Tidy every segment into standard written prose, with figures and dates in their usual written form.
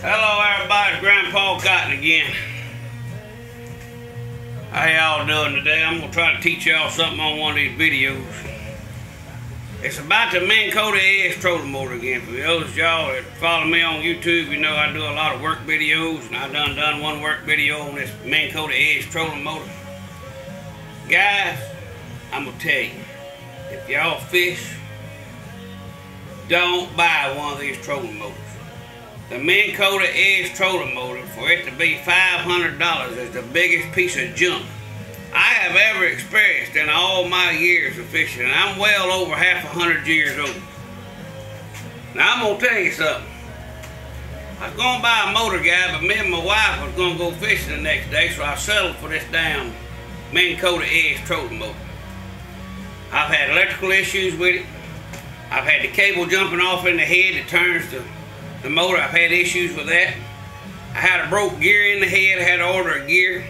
Hello everybody, it's Grandpa Cotton again. How y'all doing today? I'm going to try to teach y'all something on one of these videos. It's about the Minn Kota ES trolling motor again. For those of y'all that follow me on YouTube, you know I do a lot of work videos, and I've done one work video on this Minn Kota ES trolling motor. Guys, I'm going to tell you, if y'all fish, don't buy one of these trolling motors. The Minn Kota ES trolling motor, for it to be $500, is the biggest piece of junk I have ever experienced in all my years of fishing, and I'm well over half 100 years old. Now I'm gonna tell you something. I was gonna buy a MotorGuide, but me and my wife was gonna go fishing the next day, so I settled for this damn Minn Kota ES trolling motor. I've had electrical issues with it. I've had the cable jumping off in the head that turns the motor. I've had issues with that. I had a broke gear in the head. I had to order a gear.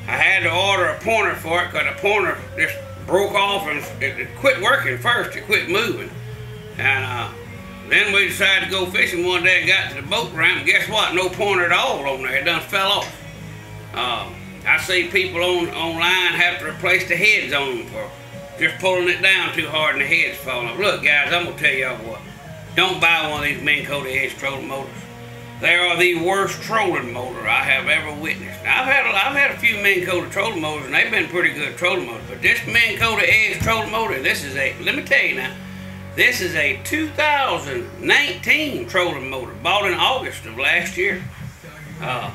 I had to order a pointer for it because the pointer just broke off and it quit working first. It quit moving. And then we decided to go fishing one day and got to the boat ramp. And guess what? No pointer at all on there. It done fell off. I see people online have to replace the heads on them for just pulling it down too hard and the head's falling off. Look guys, I'm going to tell y'all what. Don't buy one of these Minn Kota ES trolling motors. They are the worst trolling motor I have ever witnessed. Now, I've had a few Minn Kota trolling motors, and they've been pretty good trolling motors. But this Minn Kota ES trolling motor, this is a, let me tell you now, this is a 2019 trolling motor, bought in August of last year. And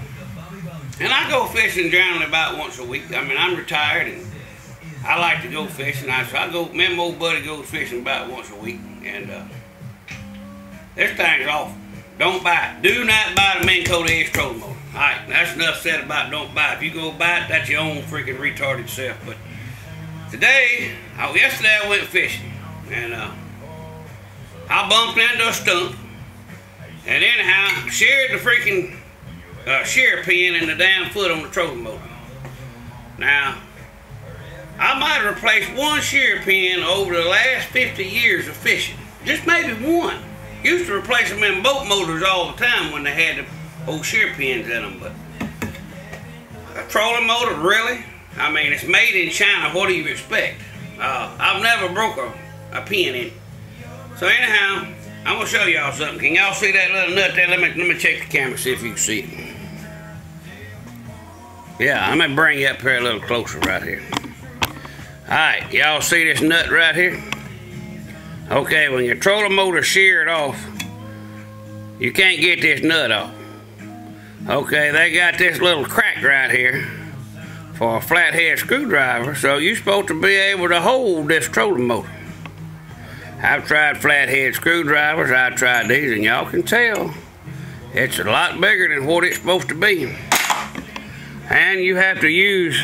I go fishing generally about once a week. I mean, I'm retired, and I like to go fishing. So I go, me and my old buddy goes fishing about once a week, and this thing's awful. Don't buy it. Do not buy the Minn Kota ES trolling motor. Alright, that's enough said about don't buy it. If you go buy it, that's your own freaking retarded self. But today, yesterday I went fishing, and I bumped into a stump, and anyhow, sheared the freaking shear pin in the damn foot on the trolling motor. Now, I might have replaced one shear pin over the last 50 years of fishing. Just maybe one. Used to replace them in boat motors all the time when they had the old shear pins in them, but a trolling motor, really? I mean, it's made in China. What do you expect? I've never broke a pin in it. So anyhow, I'm gonna show y'all something. Can y'all see that little nut there? Let me check the camera, see if you can see it. Yeah, I'm gonna bring you up here a little closer right here. All right, y'all see this nut right here? Okay, when your trolling motor sheared off, you can't get this nut off. Okay, they got this little crack right here for a flathead screwdriver, so you're supposed to be able to hold this trolling motor. I've tried flathead screwdrivers, I've tried these, and y'all can tell it's a lot bigger than what it's supposed to be. And you have to use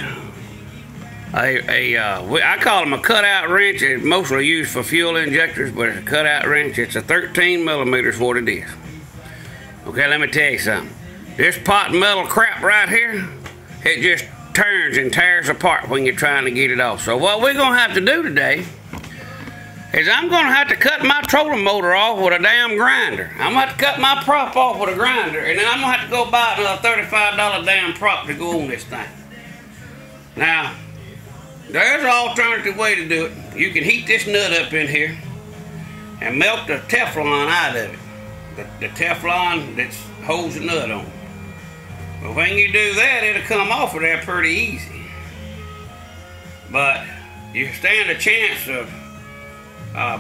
I call them a cutout wrench. It's mostly used for fuel injectors, but it's a cutout wrench. It's a 13 millimeters what it is. Okay, let me tell you something. This pot metal crap right here, it just turns and tears apart when you're trying to get it off. So what we're going to have to do today is I'm going to have to cut my trolling motor off with a damn grinder. I'm going to have to cut my prop off with a grinder, and then I'm going to have to go buy another $35 damn prop to go on this thing. Now, there's an alternative way to do it. You can heat this nut up in here and melt the Teflon out of it. The Teflon that holds the nut on. But when you do that, it'll come off of there pretty easy. But you stand a chance of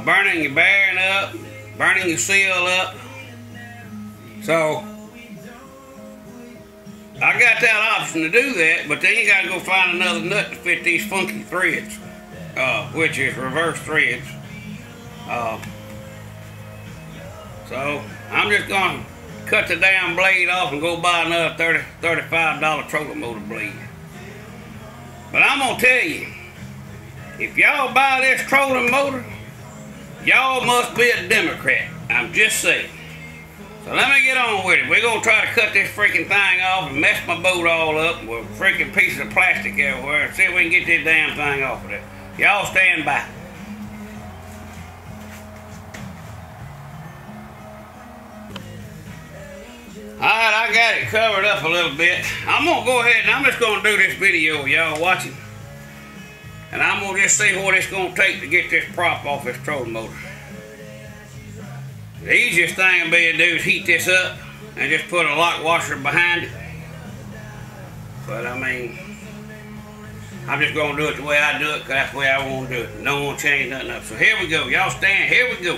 burning your bearing up, burning your seal up. So I got that option to do that, but then you gotta go find another nut to fit these funky threads, which is reverse threads. So I'm just gonna cut the damn blade off and go buy another $35 trolling motor blade. But I'm gonna tell you, if y'all buy this trolling motor, y'all must be a Democrat. I'm just saying. So let me get on with it. We're going to try to cut this freaking thing off and mess my boat all up with freaking pieces of plastic everywhere and see if we can get this damn thing off of there. Y'all stand by. I got it covered up a little bit. I'm gonna go ahead and I'm just gonna do this video y'all watching. And I'm gonna just see what it's gonna take to get this prop off this trolling motor. The easiest thing to be to do is heat this up and just put a lock washer behind it. But I mean, I'm just gonna do it the way I do it, because that's the way I want to do it. Don't want to change nothing up. So here we go. Y'all stand. Here we go.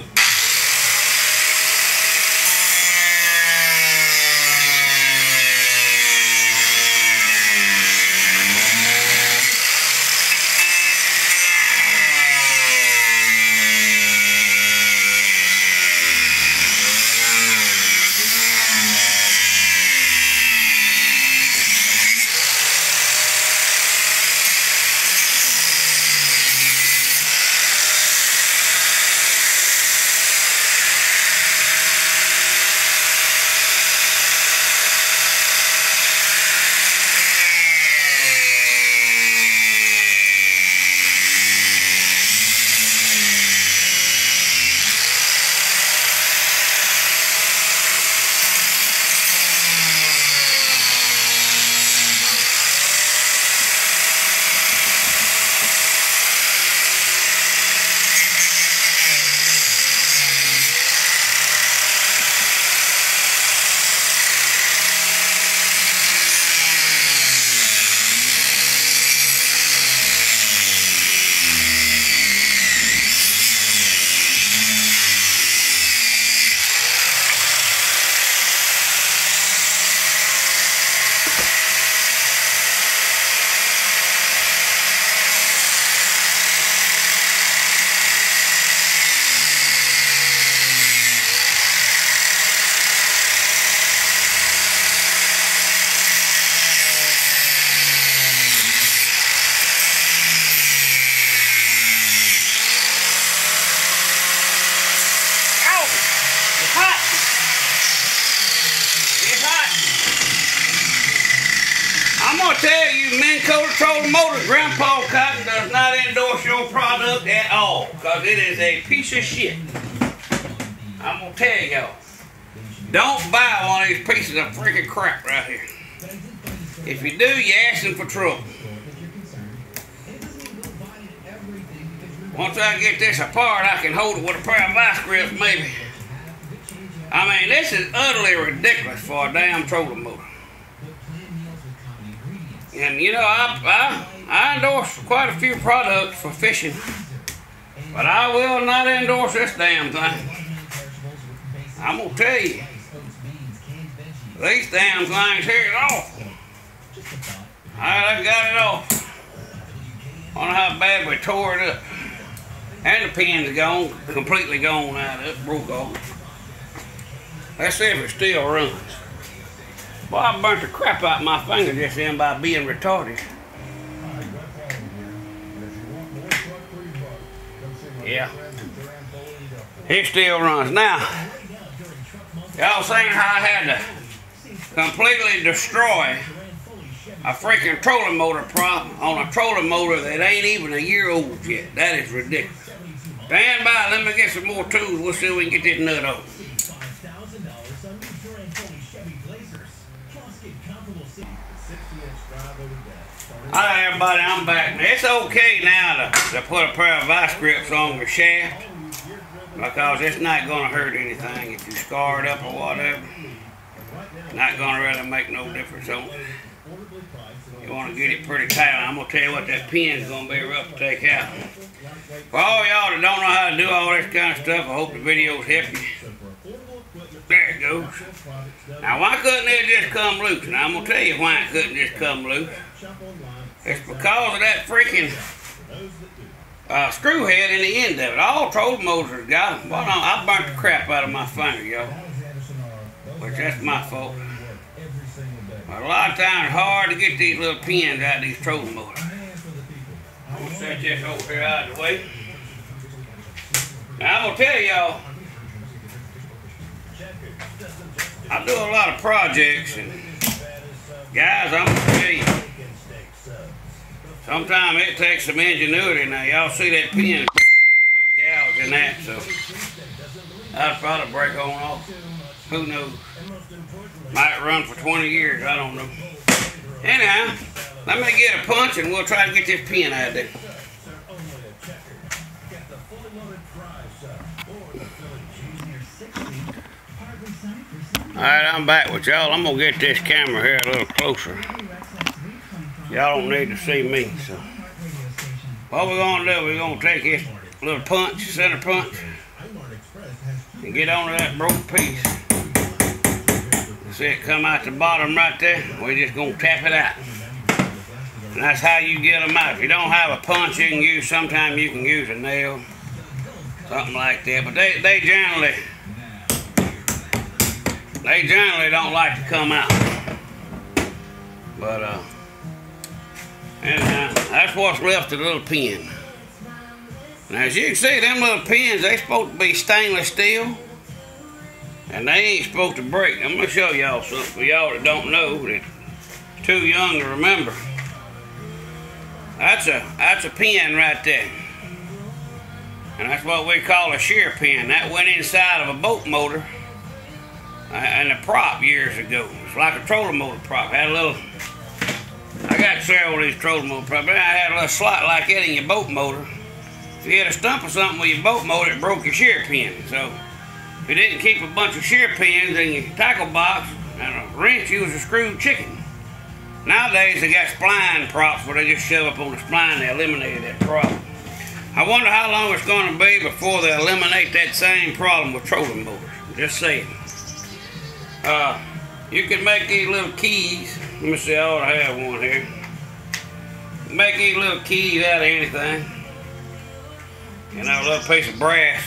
I'm gonna tell you, Minn Kota trolling motors, Grandpa Cotton does not endorse your product at all, because it is a piece of shit. I'm gonna tell y'all, don't buy one of these pieces of freaking crap right here. If you do, you're asking for trouble. Once I get this apart, I can hold it with a pair of vice grips, maybe. I mean, this is utterly ridiculous for a damn trolling motor. And you know, I endorse quite a few products for fishing, but I will not endorse this damn thing. I'm gonna tell you, these damn things here is awful. I got it off. Wonder how bad we tore it up. And the pin's gone, completely gone out of it, broke off. Let's see if it still runs. Boy, I burnt the crap out of my finger just then by being retarded. Yeah. It still runs. Now, y'all seen how I had to completely destroy a freaking trolling motor prop on a trolling motor that ain't even a year old yet. That is ridiculous. Stand by, let me get some more tools. We'll see if we can get this nut off. Alright everybody, I'm back. Now, it's okay now to put a pair of vice grips on your shaft, because it's not going to hurt anything if you scar it up or whatever. It's not going to really make no difference on it. You want to get it pretty tight. I'm going to tell you what, that pin's going to be rough to take out. For all y'all that don't know how to do all this kind of stuff, I hope the videos help you. There it goes. Now why couldn't it just come loose? And I'm going to tell you why it couldn't just come loose. It's because of that freaking screw head in the end of it. All trolling motors got them. Well, no, I burnt the crap out of my finger, y'all. Which that's my fault. But a lot of times it's hard to get these little pins out of these trolling motors. I'm going to set this over here out of the way. Now I'm going to tell y'all, I do a lot of projects, and guys, I'm going to tell you, sometimes it takes some ingenuity. Now y'all see that pin, I put a little gouge in that, so That'll probably break on off. Who knows? Might run for 20 years, I don't know. Anyhow, let me get a punch and we'll try to get this pin out of there. Alright, I'm back with y'all. I'm gonna get this camera here a little closer. Y'all don't need to see me, so. What we're gonna do, we're gonna take this little punch, center punch, and get onto that broke piece. See it come out the bottom right there? We're just gonna tap it out. And that's how you get them out. If you don't have a punch you can use, sometimes you can use a nail, something like that. But they generally don't like to come out. But anyhow, that's what's left of the little pin. Now as you can see, them little pins, they supposed to be stainless steel. And they ain't supposed to break. I'm gonna show y'all something for y'all that don't know, that's too young to remember. That's a pin right there. And that's what we call a shear pin. That went inside of a boat motor and a prop years ago. It's like a trolling motor prop. Had a little, I got several of these trolling motor props. I had a little slot like that in your boat motor. If you had a stump or something with your boat motor, it broke your shear pin. So if you didn't keep a bunch of shear pins in your tackle box and a wrench, you was a screwed chicken. Nowadays they got spline props where they just shove up on the spline and they eliminated that problem. I wonder how long it's going to be before they eliminate that same problem with trolling motors. Just saying. You can make these little keys. Let me see, I ought to have one here. Make these little keys out of anything. You know, a little piece of brass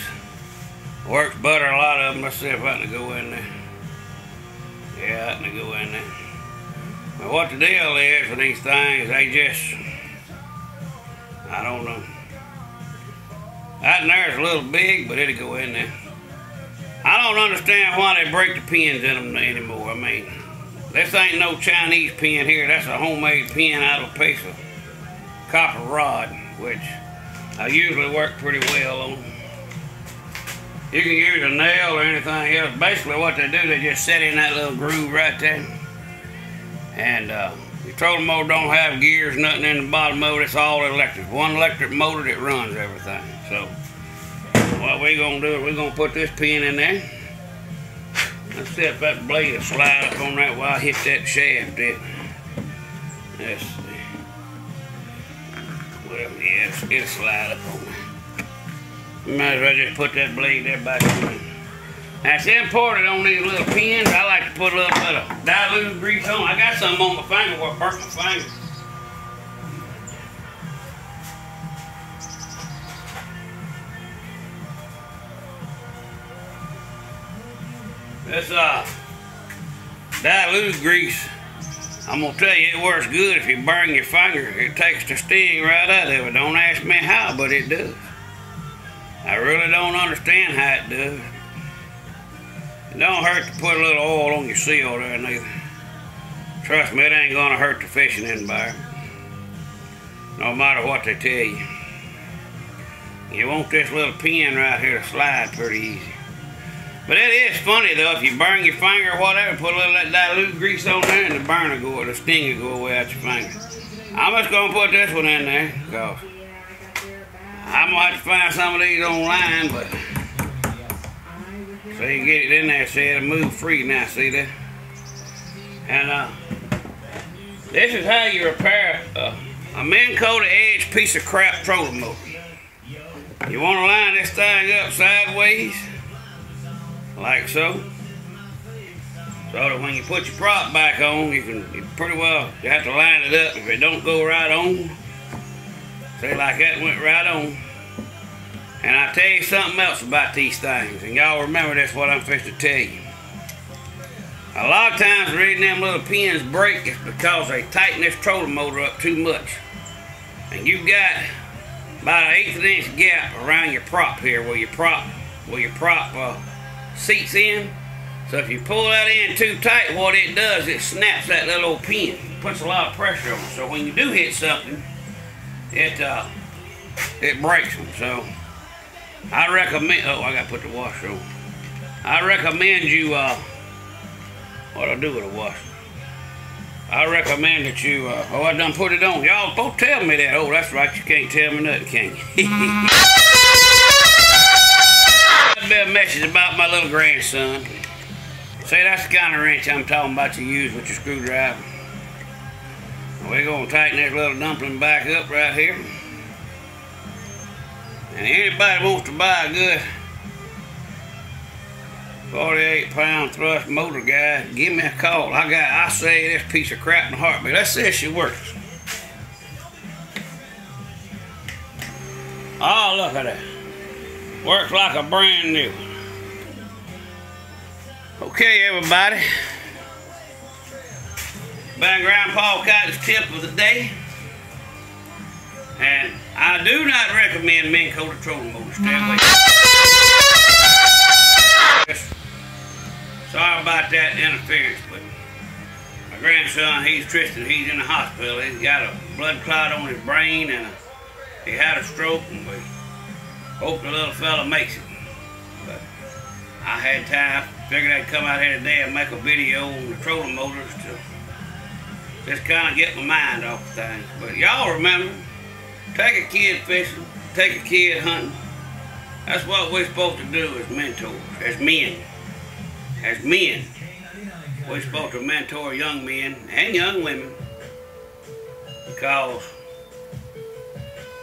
works better, a lot of them. Let's see if I can go in there. Yeah, I can go in there. But what the deal is with these things, they just, I don't know. That in there is a little big, but it'll go in there. I don't understand why they break the pins in them anymore. I mean, this ain't no Chinese pin here. That's a homemade pin out of a piece of copper rod, which I usually work pretty well on. You can use a nail or anything else. Basically what they do, they just set in that little groove right there. And your trolling motor don't have gears, nothing in the bottom of it. It's all electric. One electric motor that runs everything. So what we're gonna do is we're gonna put this pin in there. Let's see if that blade will slide up on that while I hit that shaft there. Let's see. Well, yeah, it'll slide up on there. Might as well just put that blade there back in. That's important on these little pins. I like to put a little bit of dilute grease on. I got some on my finger where I burnt my finger. This dilute grease, I'm gonna tell you, it works good if you burn your finger. It takes the sting right out of it. Don't ask me how, but it does. I really don't understand how it does. It don't hurt to put a little oil on your seal there neither. Trust me, it ain't gonna hurt the fishing environment. No matter what they tell you. You want this little pin right here to slide pretty easy. But it is funny though, if you burn your finger or whatever, put a little of that dilute grease on there and the burn will go, the sting will go away out your finger. I'm just gonna put this one in there because I'm gonna have to find some of these online, but so you get it in there, see it'll move free now, see that? And this is how you repair a Minn Kota edge piece of crap trolling motor. You want to line this thing up sideways, like so. So that when you put your prop back on, you have to line it up. If it don't go right on, see like that went right on. And I tell you something else about these things, and y'all remember this, what I'm fixing to tell you. A lot of times the reason them little pins break is because they tighten this trolling motor up too much. And you've got about an 1/8 inch gap around your prop here where your prop seats in. So if you pull that in too tight, what it does, it snaps that little old pin. Puts a lot of pressure on it. So when you do hit something, it breaks them. So I recommend, oh, I gotta put the washer on. I recommend you, what I do with a washer? I recommend that you, oh, I done put it on. Y'all both tell me that. Oh, that's right, you can't tell me nothing, can you? A bit of message about my little grandson. See, that's the kind of wrench I'm talking about to use with your screwdriver. We're going to tighten this little dumpling back up right here. And anybody wants to buy a good 48-pound thrust MotorGuide, give me a call. I say this piece of crap in a heartbeat. Let's see if she works. Oh, look at that. Works like a brand new. Okay, everybody. Been Grandpa Cotton's tip of the day. And I do not recommend Minn Kota trolling motors. Stay away. Sorry about that interference, but my grandson, Tristan, he's in the hospital. He's got a blood clot on his brain and he had a stroke, and we hope the little fella makes it. But I had time, figured I'd come out here today and make a video on the trolling motors to just kind of get my mind off of things. But y'all remember, take a kid fishing, take a kid hunting. That's what we're supposed to do as mentors, as men. As men, we're supposed to mentor young men and young women because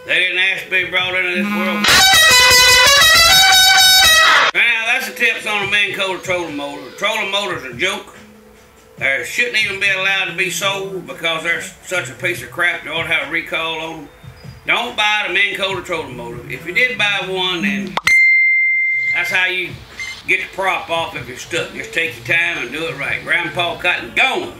they didn't ask to be brought into this world. Now, that's the tips on the Minn Kota trolling motor. The trolling motor's a joke. They shouldn't even be allowed to be sold because they're such a piece of crap. They ought to have a recall on them. Don't buy the Minn Kota trolling motor. If you did buy one, then that's how you get the prop off if you're stuck. Just take your time and do it right. Grandpa Cotton gone.